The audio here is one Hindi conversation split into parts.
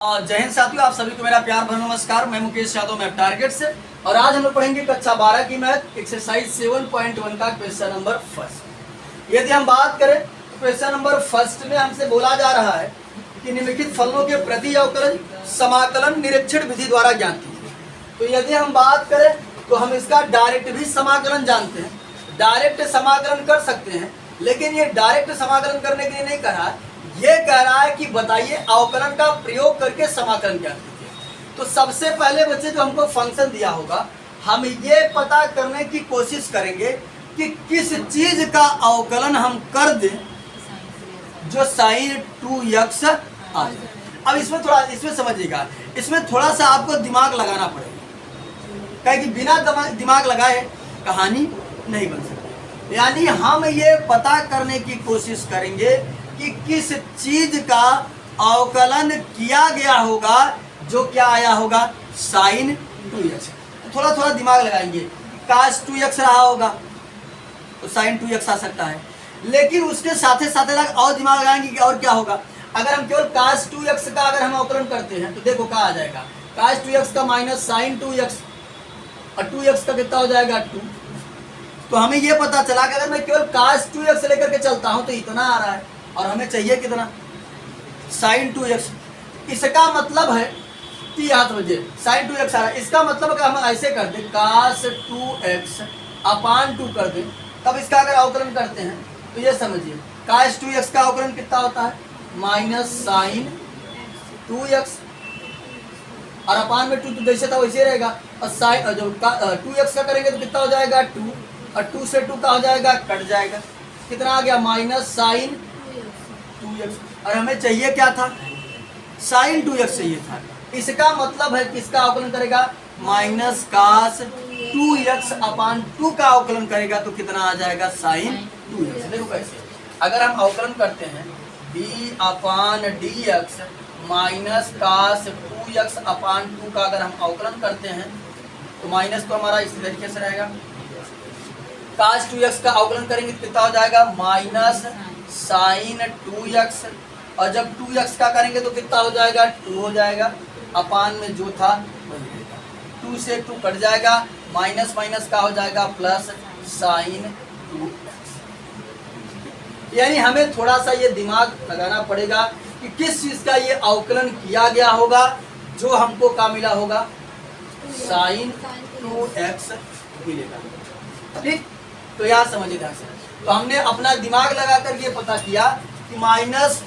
जय हिंद साथियों, आप सभी को मेरा प्यार भरा नमस्कार। मैं मुकेश यादव, मैं टारगेट से, और आज हम लोग पढ़ेंगे कक्षा 12 की मैथ एक्सरसाइज 7.1 का क्वेश्चन नंबर फर्स्ट। यदि हम बात करें तो क्वेश्चन नंबर फर्स्ट में हमसे बोला जा रहा है कि निम्नलिखित फलनों के प्रति अवकलन समाकलन निरीक्षण विधि द्वारा ज्ञात कीजिए। तो यदि हम बात करें तो हम इसका डायरेक्ट भी समाकलन जानते हैं, डायरेक्ट समाकलन कर सकते हैं, लेकिन ये डायरेक्ट समाकलन करने के लिए नहीं कह रहा है, ये कह रहा है कि बताइए अवकलन का प्रयोग करके समाकलन ज्ञात कीजिए। तो सबसे पहले बच्चे जो हमको फंक्शन दिया होगा, हम ये पता करने की कोशिश करेंगे कि किस चीज का अवकलन हम कर दें जो sin 2x आ जाए। अब इसमें समझिएगा, इसमें थोड़ा सा आपको दिमाग लगाना पड़ेगा, कहे कि बिना दिमाग लगाए कहानी नहीं बन सकती। यानी हम ये पता करने की कोशिश करेंगे कि किस चीज का अवकलन किया गया होगा जो क्या आया होगा sin 2x। थोड़ा थोड़ा दिमाग लगाएंगे, cos 2x रहा होगा तो sin 2x आ सकता है, लेकिन उसके साथ साथ और दिमाग लगाएंगे कि और क्या होगा। अगर हम केवल cos 2x का अगर हम अवकलन करते हैं तो देखो क्या आ जाएगा, cos 2x का माइनस sin 2x और 2x का कितना हो जाएगा 2। तो हमें ये पता चला कि अगर मैं केवल cos 2x लेकर के चलता हूं तो इतना आ रहा है, और हमें चाहिए कितना sin 2x। इसका मतलब है कि याद रखिए sin 2x आ रहा है, इसका मतलब अगर हम ऐसे कर दें cos 2x अपान 2 कर दें, तब इसका अगर अवकलन करते हैं तो ये समझिए cos 2x का अवकलन कितना होता है माइनस sin 2x, और अपान में 2 तो जैसे था वैसे रहेगा, और sin जो 2x का करेंगे तो कितना हो जाएगा 2, और 2 से 2 का हो जाएगा कट जाएगा, कितना आ गया माइनस sin 2x। और हमें चाहिए क्या था sin 2x चाहिए था। इसका मतलब है कि इसका अवकलन करेगा माइनस cos 2x अपान 2 का अवकलन करेगा तो कितना आ जाएगा sin 2x। देखो कैसे, अगर हम अवकलन करते हैं d अपान dx माइनस cos 2x अपान 2 का अगर हम अवकलन करते हैं तो माइनस तो हमारा इस तरीके से रहेगा, cos 2x का अवकलन करेंगे तो कितना हो जाएगा माइनस sin 2x, और जब 2x का करेंगे तो कितना हो जाएगा 2 हो जाएगा, अपान में जो था वही रहेगा, 2 से 2 कट जाएगा, माइनस माइनस का हो जाएगा प्लस sin 2x। यानी हमें थोड़ा सा ये दिमाग लगाना पड़ेगा कि किस चीज का ये अवकलन किया गया होगा जो हमको क्या मिला होगा sin 2x मिलेगा। ठीक, तो यहाँ समझिए ध्यान से। तो हमने अपना दिमाग लगा कर ये पता किया कि माइनस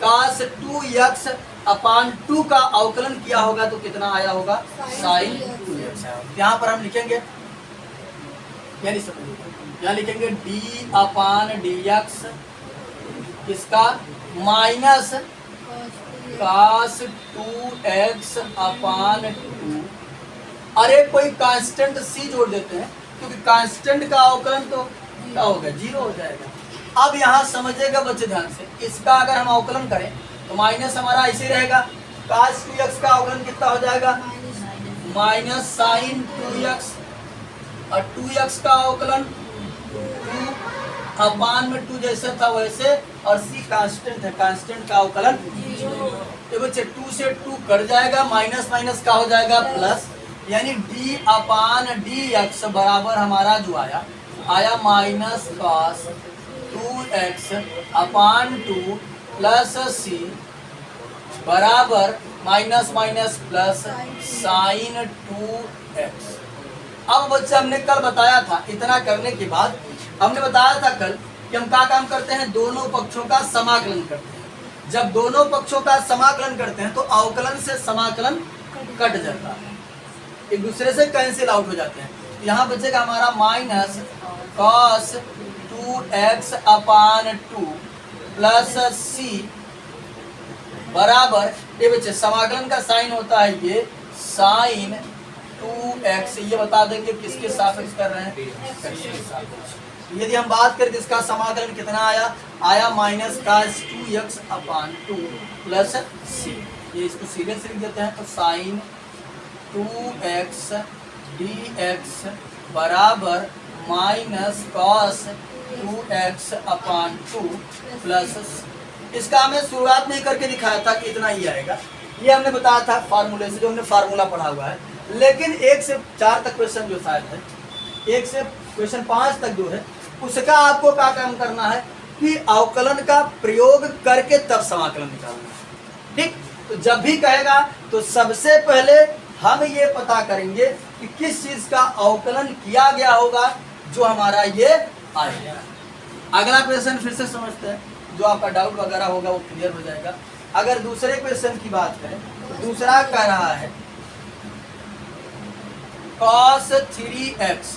cos 2x अपान 2 का अवकलन किया होगा तो कितना आया होगा sin 2x। यहाँ पर हम लिखेंगे, यानी समझिए यहाँ लिखेंगे d अपान dx किसका माइनस cos 2x अपान 2। अरे कोई कांस्टेंट c जोड़ देते हैं, क्योंकि कांस्टेंट का अवकलन तो क्या होगा 0 हो जाएगा। अब यहाँ समझिएगा बच्चे ध्यान से, इसका अगर हम अवकलन करें तो माइनस हमारा ऐसे रहेगा, cos 2x का अवकलन कितना हो जाएगा माइनस sin 2x, और 2x का अवकलन 2 अपान में 2 जैसे था वैसे, और c कांस्टेंट है, कांस्टेंट का अवकलन 0। तो बच्चे 2 से 2 कट जाएगा, माइनस माइनस का हो जाएगा प्लस, यानी d अपान dx बराबर हमारा जो आया माइनस cos 2x अपान 2 प्लस c बराबर minus minus plus sin 2x। अब बच्चे हमने कल बताया था, इतना करने के बाद हमने बताया था कल कि हम क्या काम करते हैं, दोनों पक्षों का समाकलन करते हैं। जब दोनों पक्षों का समाकलन करते हैं तो अवकलन से समाकलन कट जाता है, एक दूसरे से कैंसिल आउट हो जाते हैं। यहाँ बचेगा हमारा माइनस cos 2x अपान 2 प्लस c बराबर, ये बच्चे समाकलन का साइन होता है ये sin 2x। ये बता देंगे किसके सापेक्ष कर रहे हैं, x के सापेक्ष। यदि हम बात करें तो इसका समाकलन कितना आया माइनस cos 2x अपान 2 प्लस c। ये इसको सीधे से लिख देते हैं, तो sin 2x dx बराबर माइनस cos 2x अपान 2 प्लस, इसका हमें शुरुआत में करके दिखाया था कि इतना ही आएगा, ये हमने बताया था फार्मूले से, जो हमने फार्मूला पढ़ा हुआ है। लेकिन 1 से 4 तक क्वेश्चन जो शायद है, 1 से क्वेश्चन 5 तक जो है, उसका आपको क्या काम करना है कि अवकलन का प्रयोग करके तब समाकलन निकालना है। ठीक, तो जब भी कहेगा तो सबसे पहले हम ये पता करेंगे कि किस चीज का अवकलन किया गया होगा जो हमारा ये आएगा। अगला क्वेश्चन फिर से समझते हैं, जो आपका डाउट वगैरह होगा वो क्लियर हो जाएगा। अगर दूसरे क्वेश्चन की बात करें तो दूसरा कह रहा है cos 3x,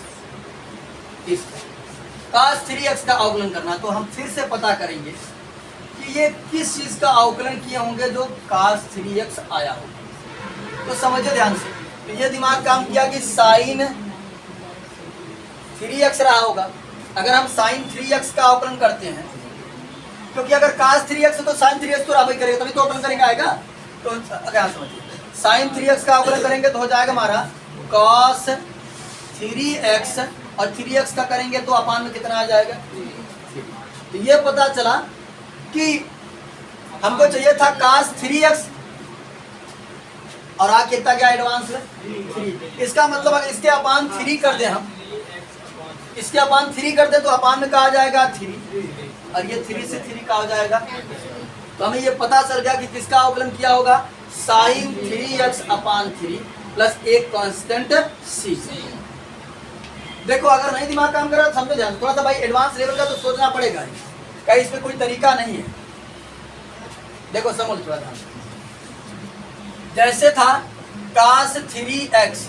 cos 3x का अवकलन करना। तो हम फिर से पता करेंगे कि ये किस चीज का अवकलन किए होंगे जो cos 3x आया होगा। तो समझिए ध्यान से, तो ये दिमाग काम किया कि sin 3x रहा होगा। अगर हम sin 3x का अवकलन करते हैं, क्योंकि अगर cos 3x है तो sin 3x तो रावई करेगा, तभी तो अवकलन करेंगे आएगा। तो अगर समझिए sin 3x का अवकलन करेंगे तो हो जाएगा हमारा cos 3x, और 3x का करेंगे तो अपान में कितना आ जाएगा। तो ये पता चला कि हमको चाहिए था cos 3x और आ कितना गया एडवांस में 3। इसका मतलब अगर इसके अपान 3 कर दे, हम इसके अपान 3 कर दे तो अपान में कहा जाएगा 3, और ये 3 से 3 का हो जाएगा। तो हमें ये पता चल गया कि किसका अवकलन किया होगा, sin 3x अपान 3 प्लस एक कांस्टेंट c। देखो अगर नहीं दिमाग काम कर रहा समझो ध्यान, थोड़ा सा भाई एडवांस लेवल का तो सोचना पड़ेगा, कहीं इसमें कोई तरीका नहीं है। देखो समझ थोड़ा ध्यान, जैसे था cos 3x,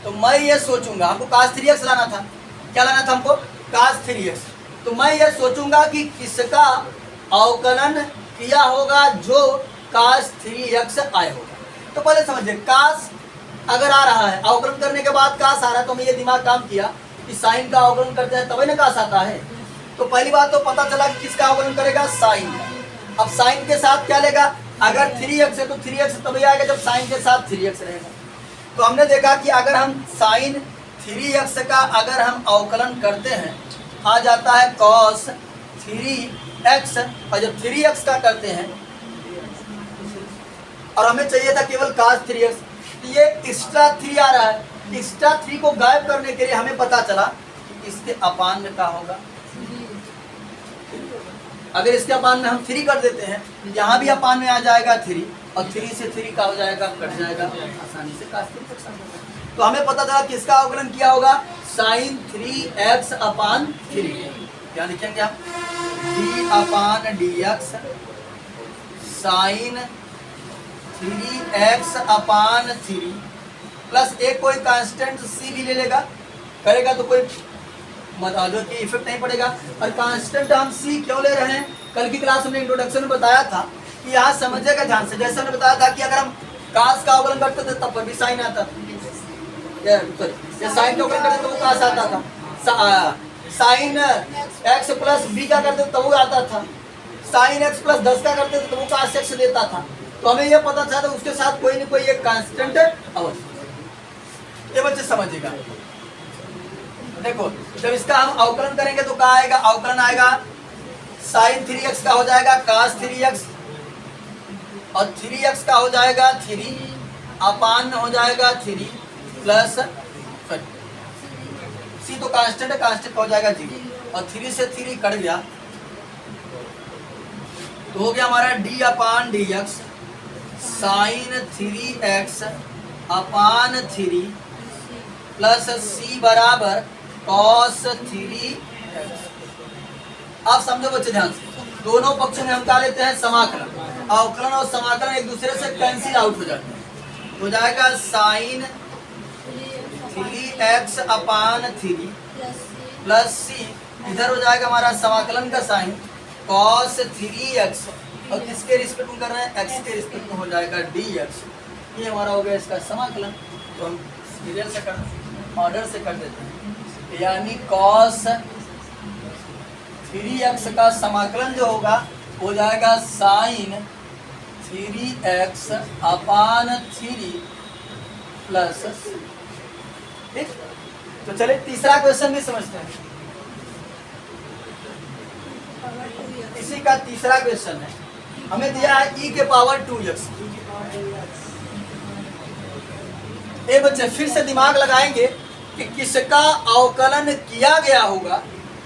तो मैं ये सोचूंगा, हमको cos 3x लाना था, क्या लाना था हमको cos 3x। तो मैं ये सोचूंगा कि किसका अवकलन किया होगा जो cos 3x आया होगा। तो पहले समझिए, cos अगर आ रहा है, अवकलन करने के बाद cos आ रहा है, तो मैं ये दिमाग काम किया कि sin का अवकलन करते हैं तभी ना cos आता है। तो पहली बात तो पता चला कि किसका अवकलन करेगा, sin का। अब sin के साथ क्या लेगा, अगर 3x है तो 3x तभी आएगा जब sin के साथ 3x रहेगा। तो हमने देखा कि अगर हम sin 3x का अगर हम अवकलन करते हैं आ जाता है cos 3x, और जब 3x का करते हैं और हमें चाहिए था केवल cos 3x, तो ये एक्स्ट्रा 3 आ रहा है। एक्स्ट्रा 3 को गायब करने के लिए हमें पता चला कि इसके अपान में क्या होगा। अगर इसके अपान में हम 3 कर देते हैं, यहाँ भी अपान में आ जाएगा 3, और 3 से 3 का हो जाएगा, कट जाएगा, आसानी से cos 3x। तो हमें पता चला किसका अवकलन किया होगा, sin 3x अपान 3। क्या लिखेंगे आप, d अपान dx sin 3x अपान 3 प्लस एक कोई कांस्टेंट c भी ले लेगा, करेगा तो कोई मतलब कि इफेक्ट नहीं पड़ेगा। और कांस्टेंट हम c क्यों ले रहे हैं, कल की क्लास में इंट्रोडक्शन में बताया था कि यहाँ समझेगा ध्यान से। जैसे हमने बताया था कि अगर हम cos का अवकलन करते थे तब पर भी sin आता था, या sin का अवकलन करते तो वो cos आता था। sin x प्लस b का करते तो वो आता था, sin x प्लस 10 का करते थे तो वो cos x देता था। तो हमें यह पता था तो उसके साथ कोई न कोई एक कांस्टेंट अवश्य। ये बच्चे समझिएगा। देखो जब इसका हम अवकलन करेंगे तो क्या आएगा, अवकलन आएगा sin 3x का हो जाएगा cos 3x, और 3x का हो जाएगा 3 अपान में हो जाएगा 3 प्लस c, तो कांस्टेंट है, कांस्टेंट हो जाएगा 0, और 3 से 3 कट गया तो हो गया हमारा d अपान dx sin 3x अपान 3 प्लस c बराबर cos 3x। आप समझो बच्चे ध्यान से, दोनों पक्षों में हम क्या लेते हैं, समाकलन। अवकलन और समाकलन एक दूसरे से कैंसिल आउट हो जाते हैं, हो जाएगा sin 3x अपान 3 प्लस c, इधर हो जाएगा हमारा समाकलन का साइन cos 3x, और किसके रिस्पेक्ट में कर रहे हैं, x के रिस्पेक्ट में हो जाएगा dx। ये हमारा हो गया इसका समाकलन। तो हम सीरियल से कर, ऑर्डर से कर देते हैं, यानी cos 3x का समाकलन जो होगा हो जाएगा sin 3x अपान 3 प्लस। ठीक, तो चलिए तीसरा क्वेश्चन भी समझते हैं। इसी का तीसरा क्वेश्चन है हमें दिया है e के पावर 2x। ए बच्चे फिर से दिमाग लगाएंगे कि किसका अवकलन किया गया होगा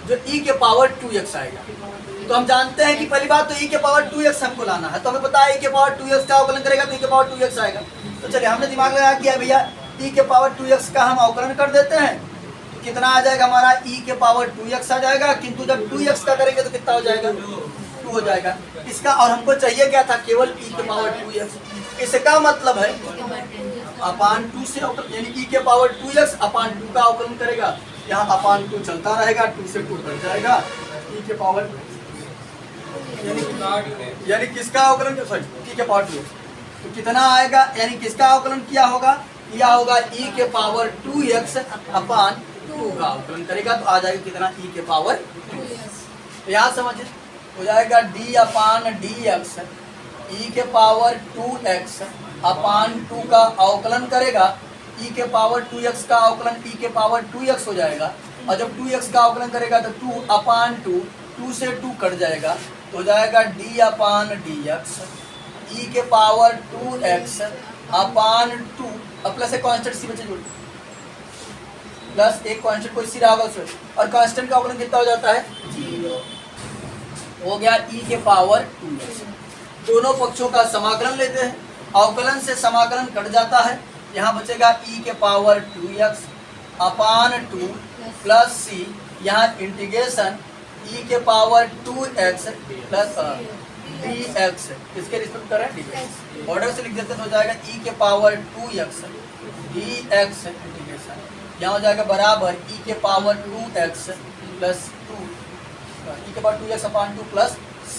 जो e के पावर 2x आएगा। तो हम जानते हैं कि पहली बात तो e के पावर 2x हमको लाना है, तो हमें पता है e के पावर 2x का अवकलन करेगा तो e के पावर 2x आएगा। तो चलिए हमने दिमाग लगाया कि भैया e के पावर 2x का हम अवकलन कर देते हैं, तो कितना आ जाएगा हमारा e के पावर 2x आ जाएगा, किंतु जब 2x का करेंगे तो कितना हो जाएगा 2 हो जाएगा इसका। और हमको चाहिए क्या था, केवल e के पावर 2x। इसका मतलब है अपान 2 से यानी e के पावर 2x अपान 2 का अवकलन करेगा, यहाँ अपान 2 चलता रहेगा, 2 से 2 बढ़ जाएगा e के पावर यानी किसका अवकलन सॉरी e के पावर 2x तो कितना आएगा, यानी किसका अवकलन किया होगा e के पावर 2x अपान 2 का अवकलन करेगा तो आ जाएगा कितना e के पावर 2x। तो यहाँ समझिए हो जाएगा d अपान dx e के पावर 2x अपान 2 का अवकलन करेगा, e के पावर 2x का अवकलन e के पावर 2x हो जाएगा, और जब 2x का अवकलन करेगा तो 2 अपान 2 2 से 2 कट जाएगा तो हो जाएगा d अपान dx e के पावर 2x अपान 2 अब प्लस एक कांस्टेंट सी बचे जोड़ प्लस एक कांस्टेंट कोई सी रहा होगा उसमें, और कांस्टेंट का अवकलन कितना हो जाता है 0 हो गया e के पावर 2x। दोनों पक्षों का समाकलन लेते हैं, अवकलन से समाकलन कट जाता है, यहाँ बचेगा e के पावर 2x अपान 2 प्लस c, यहाँ इंटीग्रेशन e के पावर 2x प्लस dx किसके रिस्पेक्ट कर रहे हैं dx, ऑर्डर से लिख देते हैं तो हो जाएगा e के पावर 2x dx इंटीग्रेशन, यहाँ हो जाएगा बराबर e के पावर 2x प्लस 2 e के पावर 2x अपान 2 प्लस c,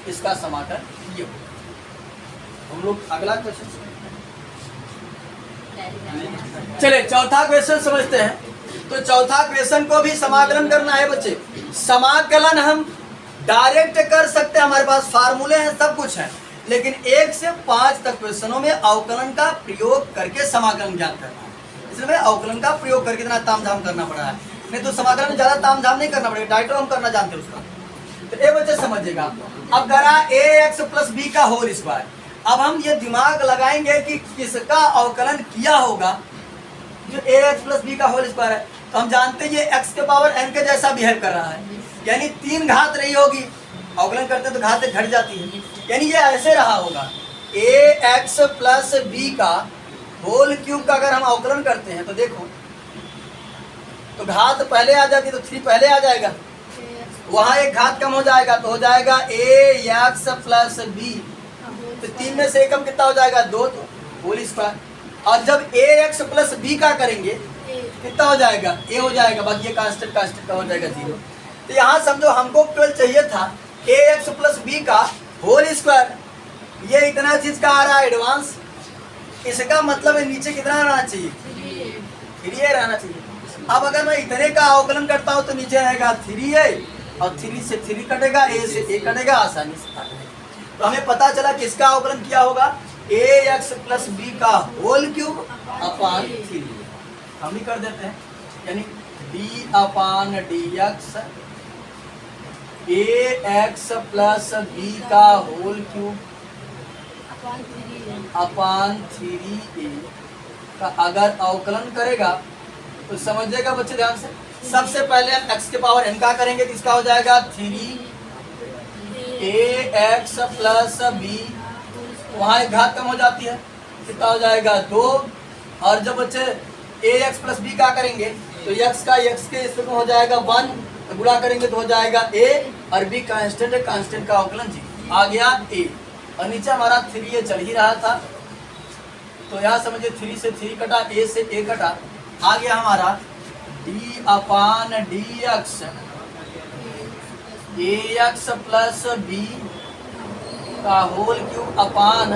इसका समाकलन ये होगा। हम लोग अगला क्वेश्चन चले चौथा क्वेश्चन समझते हैं। तो चौथा क्वेश्चन को भी समाकलन करना है बच्चे। समाकलन हम डायरेक्ट कर सकते हैं, हमारे पास फार्मूले हैं सब कुछ है, लेकिन 1 से 5 तक क्वेश्चनों में अवकलन का प्रयोग करके समाकलन ज्ञात करना है, इसलिए अवकलन का प्रयोग करके इतना तामझाम करना पड़ा है, नहीं तो समाकलन में ज्यादा तामझाम नहीं करना पड़ेगा, डायरेक्ट हम करना जानते हैं उसका। तो ये बच्चे समझिएगा। अब करा ax प्लस b का होल स्क्वायर, अब हम ये दिमाग लगाएंगे कि किसका अवकलन किया होगा जो ax प्लस b का होल स्क्वायर है। तो हम जानते हैं ये x के पावर n के जैसा बिहेव कर रहा है, यानी 3 घात नहीं होगी, अवकलन करते तो घात घट जाती है, यानी ये ऐसे रहा होगा ax प्लस b का होल क्यूब का अगर हम अवकलन करते हैं तो देखो तो घात पहले आ जाती तो 3 पहले आ जाएगा, वहाँ एक घात कम हो जाएगा तो हो जाएगा ax प्लस b, तो 3 में से कम कितना हो जाएगा 2 तो होल स्क्वायर, और जब ax प्लस b का करेंगे कितना हो जाएगा a हो जाएगा, बाकी ये कांस्टेंट का हो जाएगा 0। तो यहाँ समझो हमको केवल चाहिए था ax प्लस b का होल स्क्वायर, ये इतना चीज का आ रहा है एडवांस, इसका मतलब है नीचे कितना रहना चाहिए 3a रहना चाहिए। अब अगर मैं इतने का अवकलन करता हूँ तो नीचे आएगा 3a और 3 से 3 कटेगा, a से a कटेगा, आसानी से काटेगा। तो हमें पता चला किसका अवकलन किया होगा ax प्लस b का होल क्यूब अपान 3, हम ही कर देते हैं, यानी d अपान dx ax प्लस b का होल क्यूब अपान 3a का अगर अवकलन करेगा तो समझिएगा बच्चे ध्यान से। सबसे पहले हम x के पावर n का करेंगे तो इसका हो जाएगा 3ax प्लस b, वहाँ एक घात कम हो जाती है, कितना हो जाएगा 2, और जब बच्चे ax प्लस b का करेंगे तो x का x के इसमें हो जाएगा 1, तो गुणा करेंगे तो हो जाएगा a, और b कांस्टेंट है, कांस्टेंट का अवकलन जी आ गया a, और नीचे हमारा 3a चल ही रहा था, तो यहाँ समझिए 3 से 3 कटा, a से a कटा, आ गया हमारा d अपान dx ax प्लस b का होल क्यूब अपान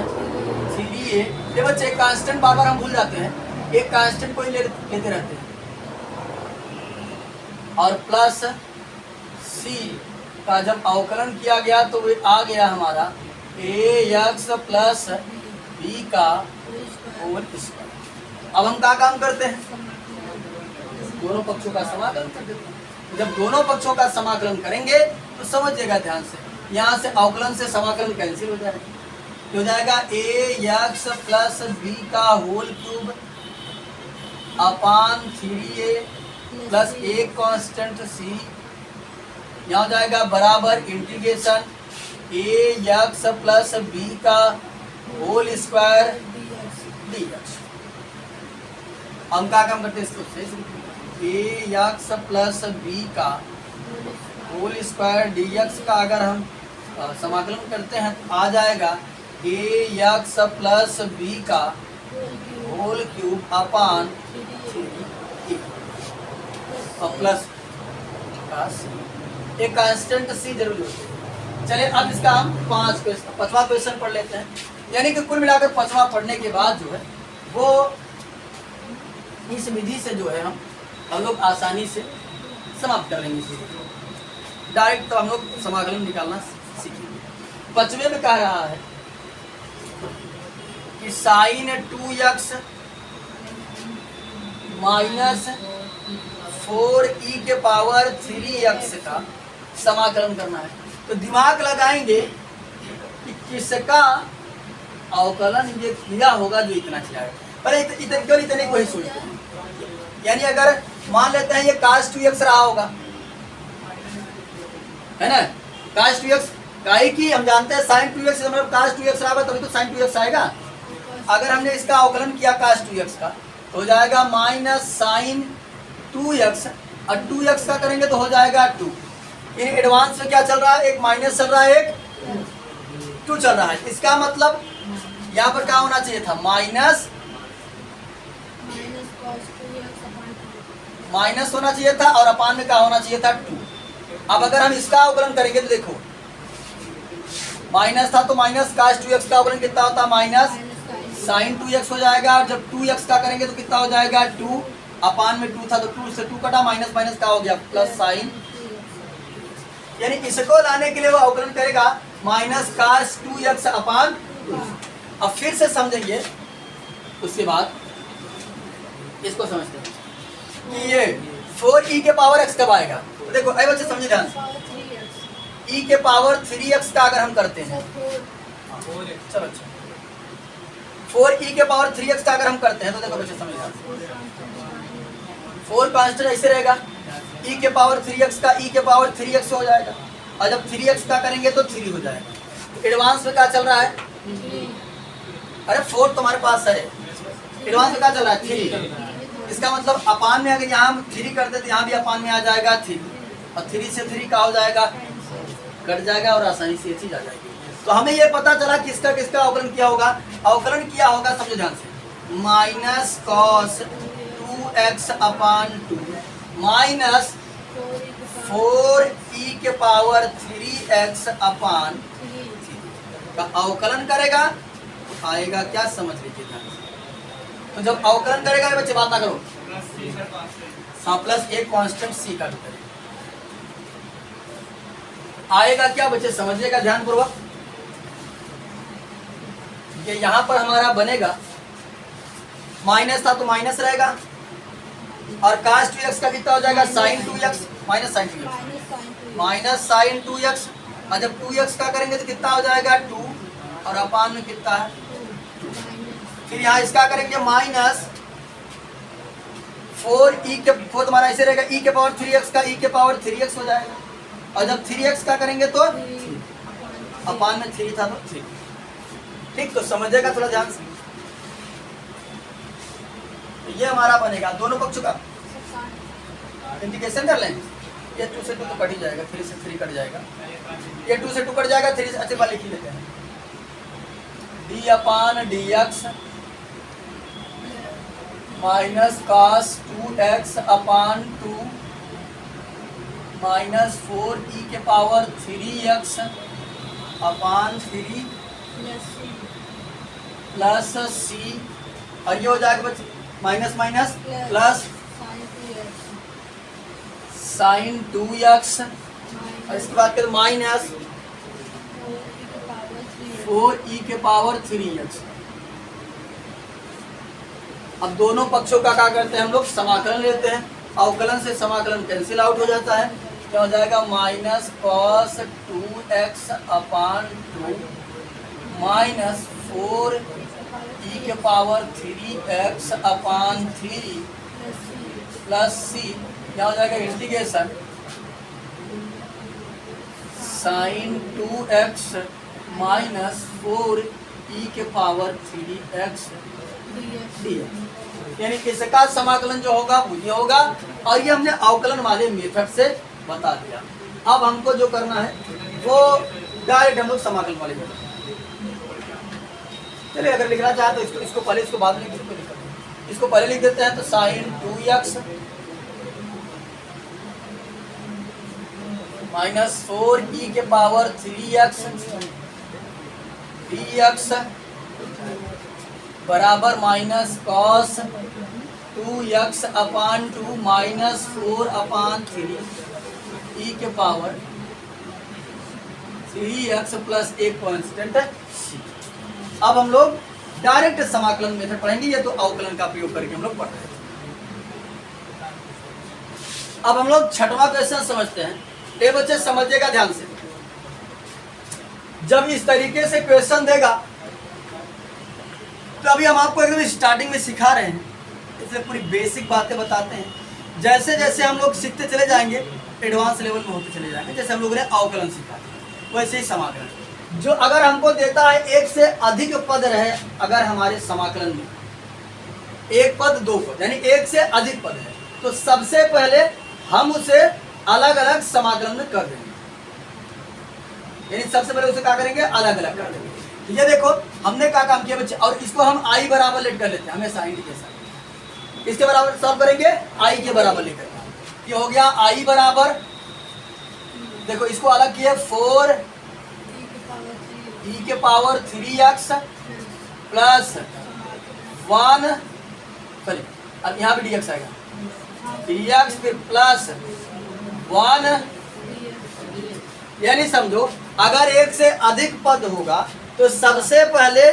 3a। ये बच्चे कांस्टेंट बार बार हम भूल जाते हैं, एक कांस्टेंट को ही लेते रहते हैं, और प्लस c का जब अवकलन किया गया तो वो आ गया हमारा ax प्लस b का होल स्क्वायर। अब हम क्या काम करते हैं, दोनों पक्षों का समाकलन कर देते हैं। जब दोनों पक्षों का समाकलन करेंगे तो समझिएगा ध्यान से, यहाँ से अवकलन से समाकलन कैंसिल हो जाएगा, हो जाएगा ax प्लस बी का whole cube upon 3a plus एक कांस्टेंट c, यहाँ हो जाएगा बराबर इंटीग्रेशन ax प्लस बी का होल स्क्वायर dx। हम क्या काम करते हैं इसको, ax प्लस बी का होल स्क्वायर dx का अगर हम समाकलन करते हैं तो आ जाएगा ax प्लस बी का होल क्यूब अपान 3a और प्लस एक कांस्टेंट c जरूर होती है। चलिए अब इसका हम पांचवा क्वेश्चन पढ़ लेते हैं, यानी कि कुल मिलाकर पांचवा पढ़ने के बाद जो है वो इस विधि से जो है हम लोग आसानी से समाप्त कर लेंगे इसे डायरेक्ट, तो हम लोग समाकलन निकालना सीखेंगे। पांचवे में कह रहा है कि साइन 2x माइनस 4e के पावर 3x का समाकलन करना है। तो दिमाग लगाएंगे कि किसका अवकलन ये किया होगा जो इतना किया है, पर इतने को ही सोचते हैं। यानी अगर मान लेते हैं ये cos 2x रहा होगा, है ना, cos 2x काहे की हम जानते हैं sin 2x मतलब cos 2x रहा होगा तभी तो sin 2x आएगा। अगर हमने इसका अवकलन किया cos 2x का तो हो जाएगा माइनस साइन 2x और 2x का करेंगे तो हो जाएगा 2। इन एडवांस में क्या चल रहा है, एक माइनस चल रहा है एक 2 चल रहा है। इसका मतलब यहाँ पर क्या होना चाहिए था, माइनस होना चाहिए था और अपान में क्या होना चाहिए था 2। अब अगर हम इसका अवकलन करेंगे तो देखो माइनस था तो माइनस cos 2x का अवकलन कितना होता है, माइनस साइन 2x हो जाएगा। और जब 2x का करेंगे तो कितना हो जाएगा 2, अपान में 2 था तो 2 से 2 कटा, माइनस माइनस का हो गया प्लस साइन। यानी इसको लाने के लिए वो अवकलन करेगा माइनस cos 2x अपान 2। अब फिर से समझेंगे, उसके बाद इसको समझते हैं कि ये 4e के पावर x कब आएगा। तो देखो अरे बच्चे समझे ध्यान से, e के पावर 3x का अगर हम करते हैं, चलो अच्छा 4e के पावर 3x का अगर हम करते हैं तो देखो बच्चे समझ ध्यान से, 4 कांस्टेंट ऐसे रहेगा, e के पावर 3x का e के पावर 3x हो जाएगा और जब 3x का करेंगे तो 3 हो जाएगा। तो एडवांस में क्या चल रहा है, अरे 4 तुम्हारे पास है, एडवांस में क्या चल रहा है 3। इसका मतलब अपान में अगर यहाँ हम 3 करते तो यहाँ भी अपान में आ जाएगा 3 और 3 से 3 का हो जाएगा कट जाएगा और आसानी से ये चीज आ जाएगी। तो हमें ये पता चला किसका किसका अवकलन किया होगा, अवकलन किया होगा समझो ध्यान से, माइनस cos 2x अपान 2 माइनस 4e के पावर 3x अपान 3 का अवकलन करेगा तो आएगा क्या, समझ लीजिए ध्यान से। तो जब अवकलन करेगा बच्चे बात ना करो, हाँ प्लस एक कांस्टेंट c का भी करेगा, आएगा क्या बच्चे समझिएगा ध्यान पूर्वक। ये यहाँ पर हमारा बनेगा माइनस था तो माइनस रहेगा और cos 2x का कितना हो जाएगा sin 2x minus sin 2x minus sin 2x और जब 2x का करेंगे तो कितना हो जाएगा 2 और अपान में कितना है। फिर यहाँ इसका करेंगे माइनस 4e के 4 तुम्हारा ऐसे रहेगा, e के पावर 3x का e के पावर 3x हो जाएगा और जब 3x का करेंगे तो अपान में 3 था तो 3। ठीक, तो समझेगा थोड़ा ध्यान से। तो ये हमारा बनेगा दोनों पक्षों का इंटीग्रेशन कर लें, ये 2 से 2 तो कट ही जाएगा, 3 से 3 कट जाएगा, ये 2 से 2 कट जाएगा, 3 से अच्छे वाले लिख लेते हैं, d अपान dx माइनस cos 2x अपान 2 माइनस 4e के पावर 3x अपान 3 प्लस c और ये हो जाएगा बच्चे minus minus plus sign 2x और इसके बाद फिर माइनस 4e के पावर 3x। अब दोनों पक्षों का क्या करते हैं हम लोग, समाकलन लेते हैं, अवकलन से समाकलन कैंसिल आउट हो जाता है क्या हो जाएगा माइनस कॉस 2x अपान 2 माइनस 4 के पावर 3x अपान 3 प्लस सी क्या हो जाएगा इंटीग्रेशन साइन 2x माइनस 4 के पावर 3x dx। यानी इसका समाकलन जो होगा वो ये होगा और ये हमने अवकलन वाले मेथड से बता दिया। अब हमको जो करना है वो डायरेक्ट हम लोग समाकलन वाले मेथड। चलिए अगर लिखना चाहे तो इसको पहले इसको बाद में इसको पहले लिख देते हैं तो साइन 2x माइनस 4 के पावर 3x dx बराबर माइनस कॉस 2x अपान 2 माइनस 4 अपान 3 के पावर 3x प्लस एक कांस्टेंट c। अब हम लोग डायरेक्ट समाकलन मेथड पढ़ेंगे, ये तो अवकलन का प्रयोग करके हम लोग पढ़ रहे थे। अब हम लोग छठवां क्वेश्चन समझते हैं। ये बच्चे समझिएगा ध्यान से, जब इस तरीके से क्वेश्चन देगा तो अभी हम आपको एकदम स्टार्टिंग में सिखा रहे हैं, इसलिए पूरी बेसिक बातें बताते हैं। जैसे जैसे हम लोग सीखते चले जाएंगे एडवांस लेवल में होते चले जाएंगे। जैसे हम लोगों ने अवकलन सीखा वैसे ही समाकलन, जो अगर हमको देता है एक से अधिक पद रहे, अगर हमारे समाकलन में एक पद दो पद यानी एक से अधिक पद है तो सबसे पहले हम उसे अलग अलग समाकलन में कर देंगे। यानी सबसे पहले उसे क्या करेंगे अलग अलग कर देंगे। तो ये देखो हमने क्या काम किया बच्चे, और इसको हम आई बराबर लेट कर लेते हैं हमेशा आई के साथ। इसके बराबर सॉल्व करेंगे आई के बराबर लेकर, ये हो गया आई बराबर, देखो इसको अलग किया 4 e के पावर 3x प्लस 1, सॉरी अब यहाँ पे dx आएगा 3x फिर प्लस 1। यानी समझो अगर एक से अधिक पद होगा तो सबसे पहले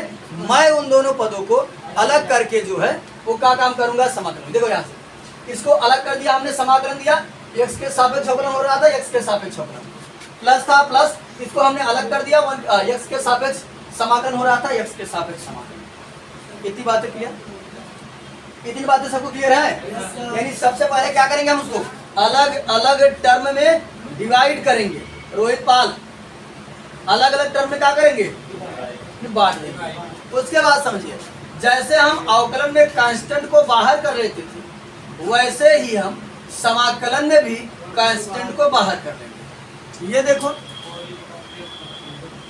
मैं उन दोनों पदों को अलग करके जो है वो क्या काम करूंगा समाकलन। देखो यहाँ से इसको अलग कर दिया हमने, समाकलन दिया, x के सापेक्ष अवकलन हो रहा था, x के सापेक्ष अवकलन प्लस था, प्लस इसको हमने अलग कर दिया, x के सापेक्ष समाकलन हो रहा था, x के सापेक्ष समाकलन। इतनी बातें क्लियर, इतनी बातें सबको क्लियर है। यानी सबसे पहले क्या करेंगे हम उसको अलग अलग टर्म में डिवाइड करेंगे। रोहित पाल अलग अलग टर्म में क्या करेंगे बांट देंगे। उसके बाद समझिए जैसे हम अवकलन में कांस्टेंट को बाहर कर लेते थे वैसे ही हम समाकलन में भी कांस्टेंट को बाहर कर लेंगे। ये देखो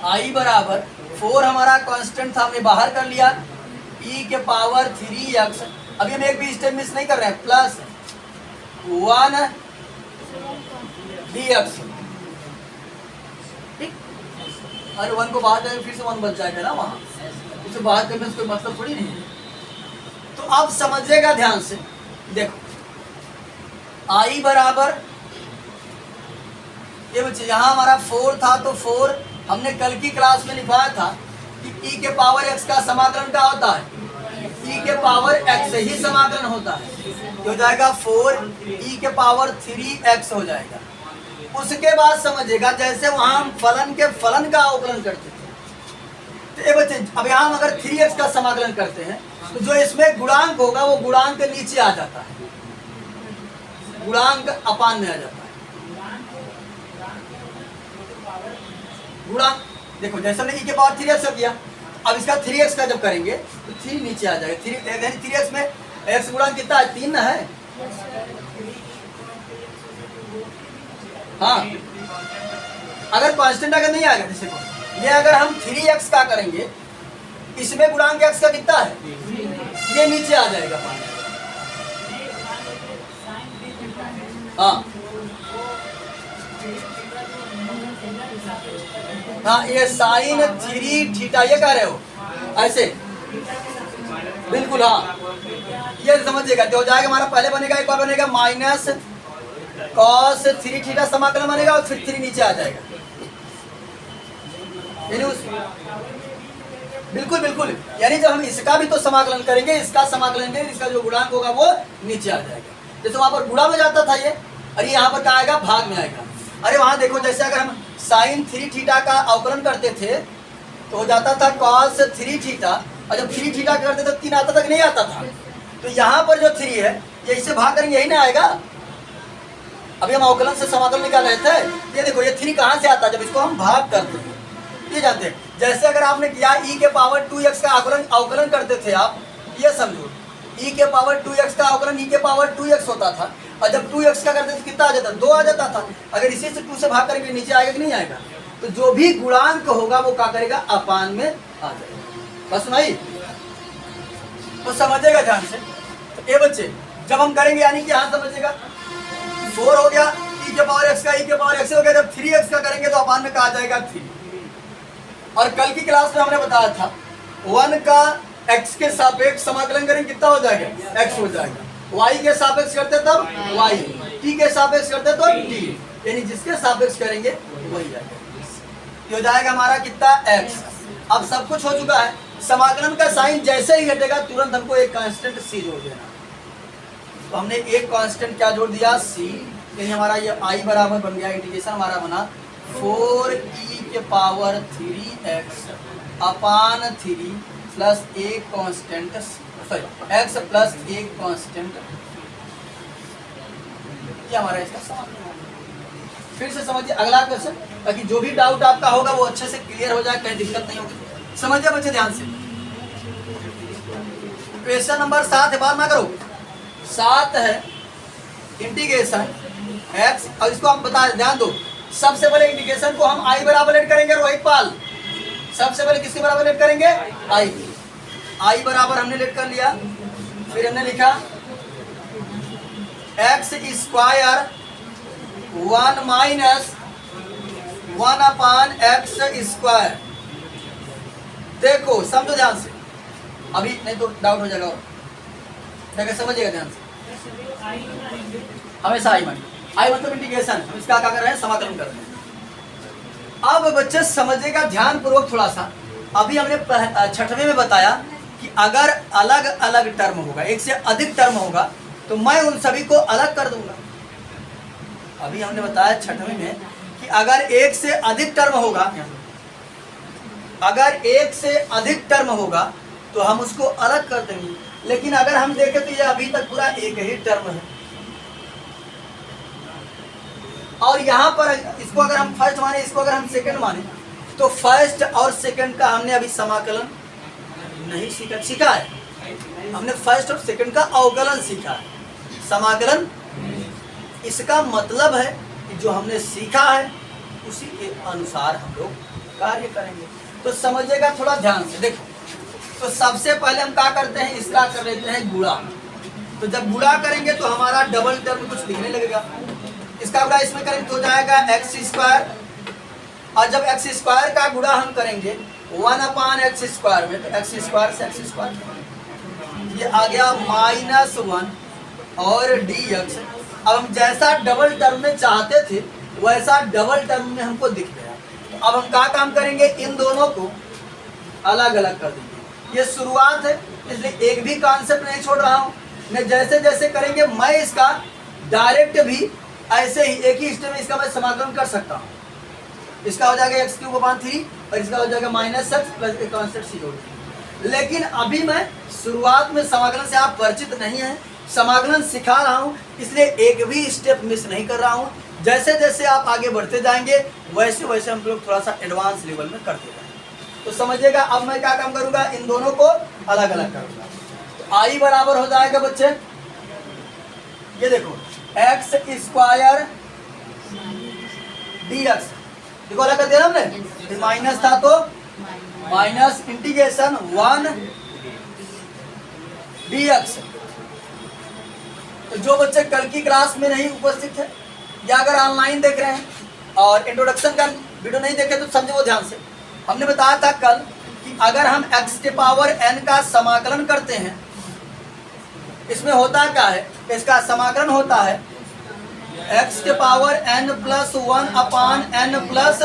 i बराबर 4 हमारा कांस्टेंट था, हमने बाहर कर लिया, e के पावर 3x, अभी हम एक भी स्टेप मिस नहीं कर रहे हैं, प्लस 1 dx। ठीक, अरे 1 को बाहर करेंगे फिर से 1 बच जाएगा ना, वहां इसे बाहर करने से कोई मतलब थोड़ी नहीं है। तो आप समझिएगा ध्यान से, देखो i बराबर, ये बच्चे यहाँ हमारा 4 था तो 4 हमने कल की क्लास में लिखवाया था कि e के पावर x का समाकलन क्या होता है, e के पावर x से ही समाकलन होता है, हो जाएगा 4 e के पावर 3x हो जाएगा। उसके बाद समझिएगा जैसे वहां हम फलन के फलन का अवकलन करते थे, तो ये बच्चे अब यहाँ हम अगर 3x का समाकलन करते हैं तो जो इसमें गुणांक होगा वो गुणांक नीचे आ जाता है, गुणांक अपान में आ जाता है। गुणांक देखो जैसे हमने e के पावर 3x का किया, अब इसका 3x का जब करेंगे तो 3 नीचे आ जाएगा। 3x में x गुणांक कितना है, 3 ना है। हाँ, अगर कांस्टेंट अगर नहीं आएगा, जैसे ये अगर हम 3x का करेंगे इसमें गुणांक x का कितना है, ये नीचे आ जाएगा। हाँ हाँ, ये साइन 3 थीटा ये कह रहे हो ऐसे, बिल्कुल हाँ, ये समझिएगा। तो हो जाएगा हमारा पहले बनेगा, एक बार बनेगा माइनस कॉस 3 थीटा समाकलन बनेगा और फिर 3 नीचे आ जाएगा। बिल्कुल बिल्कुल, यानी जब हम इसका भी तो समाकलन करेंगे, इसका समाकलन करेंगे, इसका जो गुणांक होगा वो नीचे आ जाएगा। जैसे वहां पर गुणा में जाता था ये, और ये यहाँ पर क्या आएगा, भाग में आएगा। अरे वहां देखो, जैसे अगर हम साइन 3 थीटा का अवकलन करते थे तो हो जाता था कॉस 3 थीटा, और जब 3 थीटा करते तो 3 आता तक नहीं आता था। तो यहाँ पर जो 3 है ये इससे भाग करेंगे, यही ना आएगा। अभी हम अवकलन से समाकलन निकाल रहे थे, ये देखो ये 3 कहाँ से आता है, जब इसको हम भाग करते हैं, ये जानते हैं। जैसे अगर आपने किया e के पावर 2x का अवकलन करते थे आप, ये समझो e के पावर 2x का अवकलन e के पावर 2x होता था, और जब 2x का करते थे कितना आ जाता, 2 आ जाता था। अगर इसी से 2 से भाग करेंगे नीचे आएगा कि नहीं आएगा? तो जो भी गुणांक होगा वो क्या करेगा, अपान में आ जाएगा। बस सुनाई तो समझेगा ध्यान से। तो ये बच्चे जब हम करेंगे यानी कि यहाँ समझेगा 4 हो गया e के पावर x का, e के पावर x हो गया। जब 3x का करेंगे तो अपान में कहा जाएगा 3। और कल की क्लास में हमने बताया था 1 का x के सापेक्ष समाकलन करेंगे कितना हो जाएगा, x हो जाएगा। y के सापेक्ष करते तब y, t के सापेक्ष करते तो t, यानी जिसके सापेक्ष करेंगे वही जाएगा। ये हो जाएगा हमारा कितना, x। अब सब कुछ हो चुका है। समाकलन का साइन जैसे ही घटेगा तुरंत हमको एक कांस्टेंट c जोड़ देना। तो हमने एक कांस्टेंट क्या जोड़ दिया, c, यानी हमारा ये i बराबर बन गया, इंटीग्रेशन हमारा बना 4e के पावर 3x अपान 3 प्लस एक कांस्टेंट, सॉरी x प्लस एक कांस्टेंट, ये हमारा इसका समाकलन। फिर से समझिए अगला क्वेश्चन, ताकि जो भी डाउट आपका होगा वो अच्छे से क्लियर हो जाए, कहीं दिक्कत नहीं होगी। समझिए बच्चे ध्यान से। क्वेश्चन नंबर 7 है, बात ना करो। 7 है इंटीग्रेशन x, और इसको हम बता ध्यान दो, सबसे पहले इंटीग्रेशन को हम i बराबर लेट करेंगे और वही पाल। सबसे पहले किसके बराबर लेट करेंगे, i बराबर हमने लेट कर लिया। फिर हमने लिखा x स्क्वायर 1 माइनस 1 अपान x स्क्वायर। देखो समझो ध्यान से, अभी नहीं तो डाउट हो जाएगा। और देखो समझिएगा ध्यान से, हमेशा आई मतलब इंटीग्रेशन, हम इसका क्या कर रहे हैं, समाकलन कर रहे हैं। अब बच्चे समझिएगा ध्यान पूर्वक थोड़ा सा। अभी हमने 6वीं में बताया कि अगर अलग अलग टर्म होगा, एक से अधिक टर्म होगा, तो मैं उन सभी को अलग कर दूंगा। अभी हमने बताया 6वीं में कि अगर एक से अधिक टर्म होगा, अगर एक से अधिक टर्म होगा तो हम उसको अलग कर देंगे। लेकिन अगर हम देखें तो ये अभी तक पूरा एक ही टर्म है, और यहाँ पर इसको अगर हम फर्स्ट माने, इसको अगर हम सेकंड माने, तो फर्स्ट और सेकंड का हमने अभी समाकलन नहीं सीखा है। हमने फर्स्ट और सेकंड का अवकलन सीखा है, समाकलन। इसका मतलब है कि जो हमने सीखा है उसी के अनुसार हम लोग कार्य करेंगे। तो समझिएगा थोड़ा ध्यान से। देखो तो सबसे पहले हम क्या करते हैं, इसका कर लेते हैं गुणा। तो जब गुणा करेंगे तो हमारा डबल टर्म कुछ दिखने लगेगा। इसका गुणा इसमें करेंगे तो हो जाएगा एक्स स्क्वायर, और जब एक्स स्क्वायर का गुणा हम करेंगे 1 अपान एक्स स्क्वायर में, तो एक्स स्क्वायर से एक्स स्क्वायर, ये आ गया -1 और dx। अब हम जैसा डबल टर्म में चाहते थे वैसा डबल टर्म में हमको दिख गया। तो अब हम क्या काम करेंगे, इन दोनों को अलग अलग कर देंगे। ये शुरुआत है, इसलिए एक भी कॉन्सेप्ट नहीं छोड़ रहा हूँ मैं। जैसे जैसे करेंगे मैं इसका डायरेक्ट भी ऐसे ही एक ही स्टेप में इसका मैं समाकलन कर सकता हूँ। इसका हो जाएगा x³ और इसका हो जाएगा -x प्लस एक कांस्टेंट c। लेकिन अभी मैं शुरुआत में समाकलन से आप परिचित नहीं हैं, समाकलन सिखा रहा हूँ, इसलिए एक भी स्टेप मिस नहीं कर रहा हूँ। जैसे जैसे आप आगे बढ़ते जाएंगे वैसे वैसे हम लोग थोड़ा सा एडवांस लेवल में करते जाएंगे। तो समझिएगा अब मैं क्या काम करूँगा, इन दोनों को अलग अलग करूँगा। तो i बराबर हो जाएगा बच्चे, ये देखो एक्स स्क्वायर dx, देखो अलग कर दिया हमने, माइनस था तो माइनस इंटीग्रेशन 1 dx। तो जो बच्चे कल की क्लास में नहीं उपस्थित है या अगर ऑनलाइन देख रहे हैं और इंट्रोडक्शन का वीडियो नहीं देखे तो समझो वो ध्यान से। हमने बताया था कल कि अगर हम x के पावर n का समाकलन करते हैं, इसमें होता क्या है, इसका समाकलन होता है x के पावर n प्लस 1 अपान n प्लस,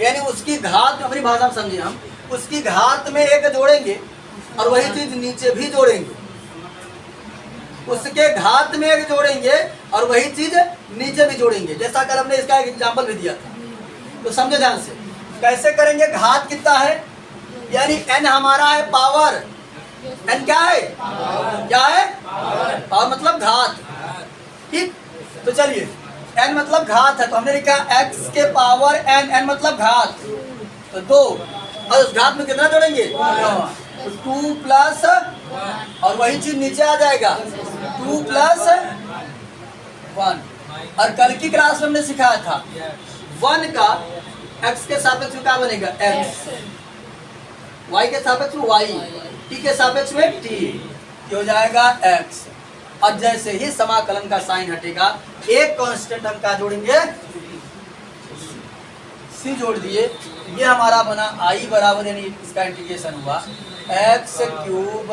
यानी उसकी घात, अपनी भाषा में समझिए, हम उसकी घात में एक जोड़ेंगे और वही चीज नीचे भी जोड़ेंगे। उसके घात में एक जोड़ेंगे और वही चीज नीचे भी जोड़ेंगे। जैसा कल हमने इसका एक एग्जाम्पल भी दिया था, तो समझो ध्यान से कैसे करेंगे। घात कितना है, यानी n हमारा है पावर, n क्या है, क्या है, पावर मतलब घात, ठीक। तो चलिए n मतलब घात है, तो हमने लिखा x के पावर n, n मतलब घात, तो 2, और उस घात में कितना जोड़ेंगे, 2 प्लस, और वही चीज नीचे आ जाएगा 2 प्लस 1। और कल की क्लास में हमने सिखाया था 1 का x के सापेक्ष में क्या बनेगा, x, y के सापेक्ष में y, t के सापेक्ष में t, ये हो जाएगा x। और जैसे ही समाकलन का साइन हटेगा एक कांस्टेंट हम क्या जोड़ेंगे, c जोड़ दिए, ये हमारा बना i बराबर, यानी इसका इंटीग्रेशन हुआ x क्यूब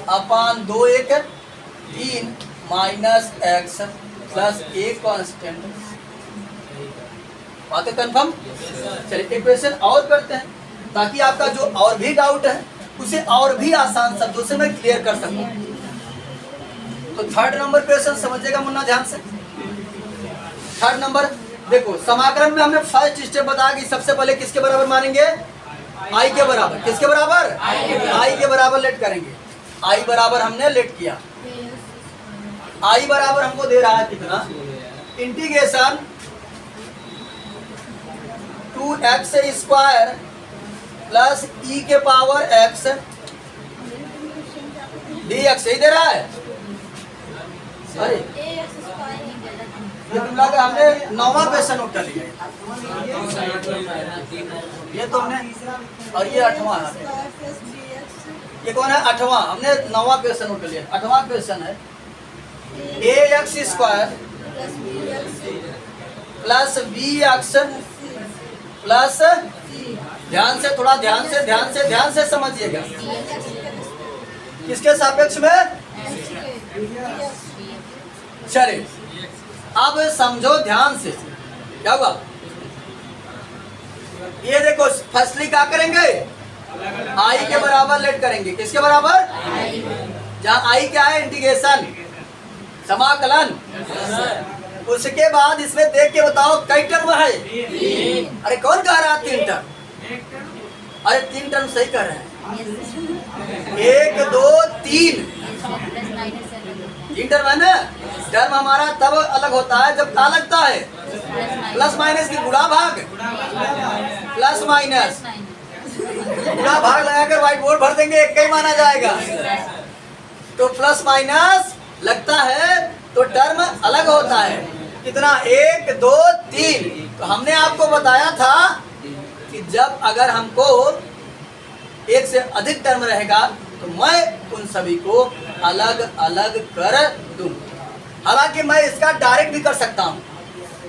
अपान 2 1 3 माइनस x प्लस एक कांस्टेंट। बात है कंफर्म। चलिए एक क्वेश्चन और करते हैं ताकि आपका जो और भी डाउट है उसे और भी आसान शब्दों से मैं क्लियर कर सकूं। तो 3rd नंबर क्वेश्चन समझिएगा मुन्ना ध्यान से। 3rd नंबर देखो, समाकलन में हमने फर्स्ट स्टेप बताया कि सबसे पहले किसके बराबर मानेंगे, i के बराबर। किसके बराबर, i के बराबर लेट करेंगे। i बराबर हमने लेट किया, i बराबर हमको दे रहा है कितना, integration 2x square plus e के पावर x dx, यही दे रहा है। अरे ये तुम लोग हमने 9वां क्वेश्चन नोट कर लिया, ये तो हमने, और ये 8वां है, ये कौन है 8वां, हमने 9वां क्वेश्चन नोट कर लिया। 8वां क्वेश्चन है ax square plus bx plus, ध्यान से, थोड़ा ध्यान से समझिएगा, किसके सापेक्ष में, चलिए अब समझो ध्यान से क्या हुआ। ये देखो फर्स्टली क्या करेंगे, i के बराबर लेट करेंगे। किसके बराबर, जहाँ i क्या है, इंटीग्रेशन, समाकलन। उसके बाद इसमें देख के बताओ कई टर्म है, अरे कौन कह रहा है 3 टर्म, अरे 3 टर्म सही कर रहे हैं, 1 2 3 टर्म है ना। टर्म हमारा तब अलग होता है जब क्या लगता है, प्लस माइनस की गुणा भाग, प्लस माइनस गुणा भाग लगाकर व्हाइट बोर्ड भर देंगे, एक ही माना जाएगा। तो प्लस माइनस लगता है तो टर्म अलग होता है, कितना 1 2 3। तो हमने आपको बताया था कि जब अगर हमको एक से अधिक टर्म रहेगा तो मैं उन सभी को अलग अलग कर दूं। हालांकि मैं इसका डायरेक्ट भी कर सकता हूं,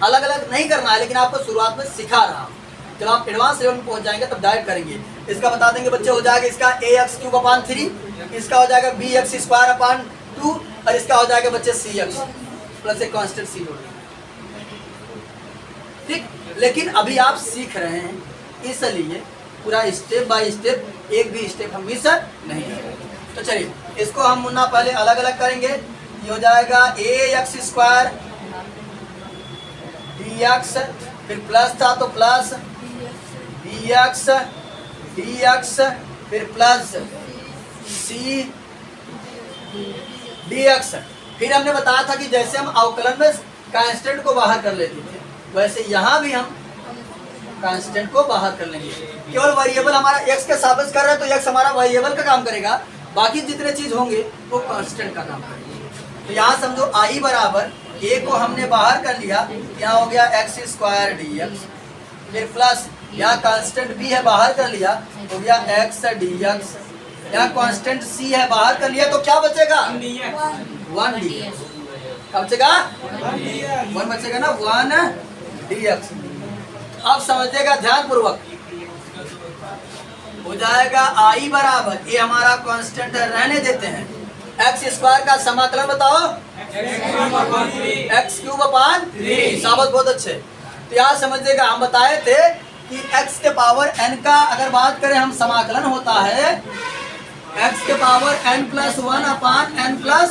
अलग अलग नहीं करना है, लेकिन आपको शुरुआत में सिखा रहा हूं। जब आप एडवांस लेवल में पहुंच जाएंगे तब डायरेक्ट करेंगे। इसका बता देंगे बच्चे, हो जाएगा इसका ax क्यूब अपान 3, इसका हो जाएगा bx स्क्वायर अपान 2, और इसका हो जाएगा बच्चे cx प्लस एक कांस्टेंट c जोड़, ठीक। लेकिन अभी आप सीख रहे हैं, इसलिए पूरा स्टेप बाय स्टेप एक भी स्टेप हम मिस नहीं करेंगे। तो चलिए इसको हम मुन्ना पहले अलग अलग करेंगे। ये हो जाएगा ax स्क्वायर dx, फिर प्लस था तो प्लस bx dx, फिर प्लस c dx। फिर हमने बताया था कि जैसे हम अवकलन में कांस्टेंट को बाहर कर लेते थे, वैसे यहाँ भी हम कांस्टेंट को बाहर कर लेंगे। केवल वेरिएबल हमारा x के सापेक्ष कर रहे हैं तो x हमारा वेरिएबल का काम करेगा, बाकी जितने चीज होंगे वो कांस्टेंट का काम करेंगे। तो यहाँ समझो i बराबर a को हमने बाहर कर लिया, यहाँ हो गया x स्क्वायर dx, फिर प्लस यहाँ कांस्टेंट b है बाहर कर लिया, हो गया x dx, यहाँ कांस्टेंट c है बाहर कर लिया, तो क्या बचेगा 1 dx। क्या बचेगा 1 बचेगा ना, 1 dx। अब समझिएगा ध्यान पूर्वक, हो जाएगा i बराबर, ये हमारा कांस्टेंट है, रहने देते हैं, x स्क्वायर का समाकलन बताओ, x क्यूब अपान 3। साबित बहुत अच्छे। तो यहाँ समझिएगा, हम बताए थे कि x के पावर n का अगर बात करें हम समाकलन होता है x के पावर n प्लस 1 अपान n प्लस,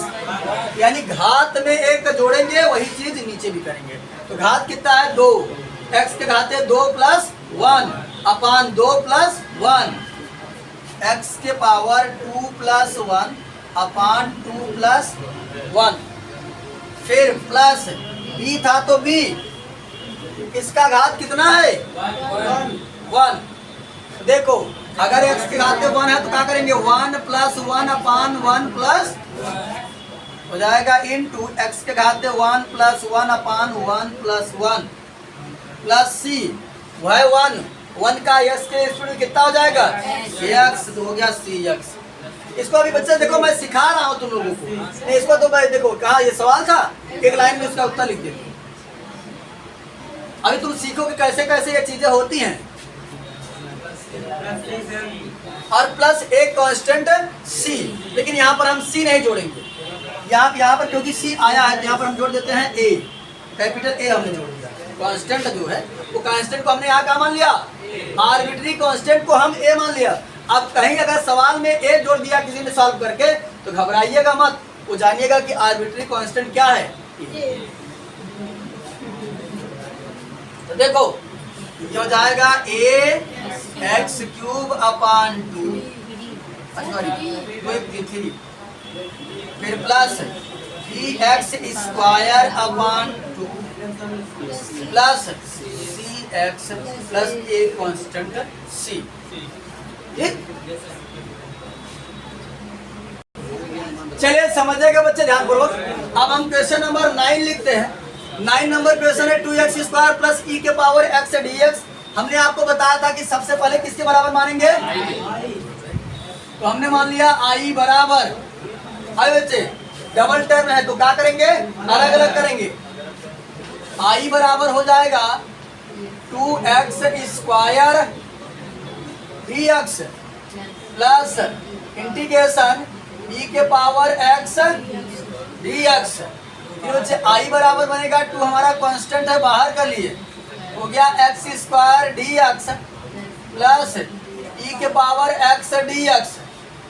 यानी घात में एक जोड़ेंगे वही चीज नीचे भी करेंगे। तो घात कितना है 2, x के घाते 2 प्लस 1 अपान 2 प्लस 1, x के पावर 2 प्लस 1 अपान 2 प्लस 1, फिर प्लस b था तो b, इसका घात कितना है 1। देखो अगर x के घाते 1 है तो क्या करेंगे 1 प्लस 1 अपान 1 प्लस हो जाएगा इनटू x के घाते 1 प्लस 1 अपान 1 प्लस 1 प्लस c, वह 1 का x के स्टूडेंट कितना हो जाएगा x, तो हो गया cx। इसको अभी बच्चे देखो मैं सिखा रहा हूँ तुम लोगों को, इसको तो भाई देखो कहा ये सवाल था, एक लाइन में इसका उत्तर लिख देते। अभी तुम सीखोगे कैसे कैसे ये चीजें होती हैं। और प्लस एक कांस्टेंट c, लेकिन यहाँ पर हम c नहीं जोड़ेंगे, यहाँ पर क्योंकि c आया है तो यहाँ पर हम जोड़ देते हैं a, कैपिटल A हमने जोड़ दिया। कांस्टेंट जो है वो कांस्टेंट को हमने यहाँ क्या मान लिया, आर्बिट्री कांस्टेंट को हम a मान लिया। अब कहीं अगर सवाल में a जोड़ दिया किसी ने सॉल्व करके तो घबराइएगा मत, वो जानिएगा कि आर्बिट्री कांस्टेंट क्या है। तो देखो ये हो जाएगा a x क्यूब अपान 2 3, फिर प्लस बी एक्स स्क्वायर अपान 2 plus C X plus A constant C. ठीक, चलिए समझेगा बच्चे ध्यान पूर्वक। अब हम क्वेश्चन नंबर 9 लिखते हैं। 9 नंबर क्वेश्चन है 2x स्क्वायर प्लस ई के पावर x dx। हमने आपको बताया था कि सबसे पहले किसके बराबर मानेंगे, तो हमने मान लिया i बराबर, हाय बच्चे डबल टर्म है तो क्या करेंगे अलग अलग करेंगे। i बराबर हो जाएगा 2x square dx plus integration e के पावर x dx। फिर बच्चे i बराबर बनेगा 2, हमारा कांस्टेंट है बाहर कर लिए, हो गया x square dx plus e के पावर x dx।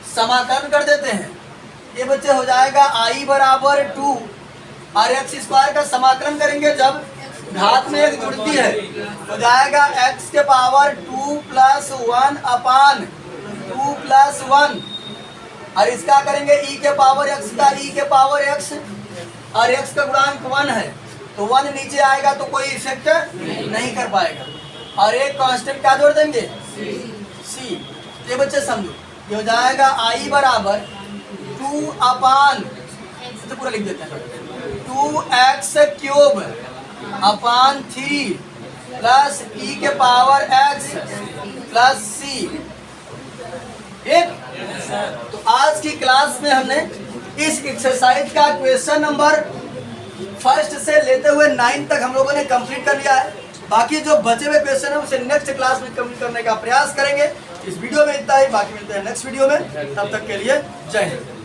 समाकलन कर देते हैं, ये बच्चे हो जाएगा i बराबर 2 और x स्क्वायर का समाकलन करेंगे जब घात में एक जुड़ती है, हो जाएगा x के पावर 2 प्लस 1 अपान 2 प्लस 1, और इसका करेंगे e के पावर x का e के पावर x, और x का गुणांक 1 है तो 1 नीचे आएगा तो कोई इफेक्ट नहीं कर पाएगा, और एक कांस्टेंट क्या जोड़ देंगे c। ये बच्चे समझो, ये हो जाएगा i बराबर 2 अपान, तो पूरा लिख देते हैं 2x क्यूब अपान 3 प्लस e के पावर x प्लस c। ठीक, तो आज की क्लास में हमने इस एक्सरसाइज का क्वेश्चन नंबर 1 से लेते हुए 9 तक हम लोगों ने कंप्लीट कर लिया है। बाकी जो बचे हुए क्वेश्चन है उसे नेक्स्ट क्लास में कंप्लीट करने का प्रयास करेंगे। इस वीडियो में इतना ही, बाकी मिलते हैं नेक्स्ट वीडियो में, तब तक के लिए जय हिंद।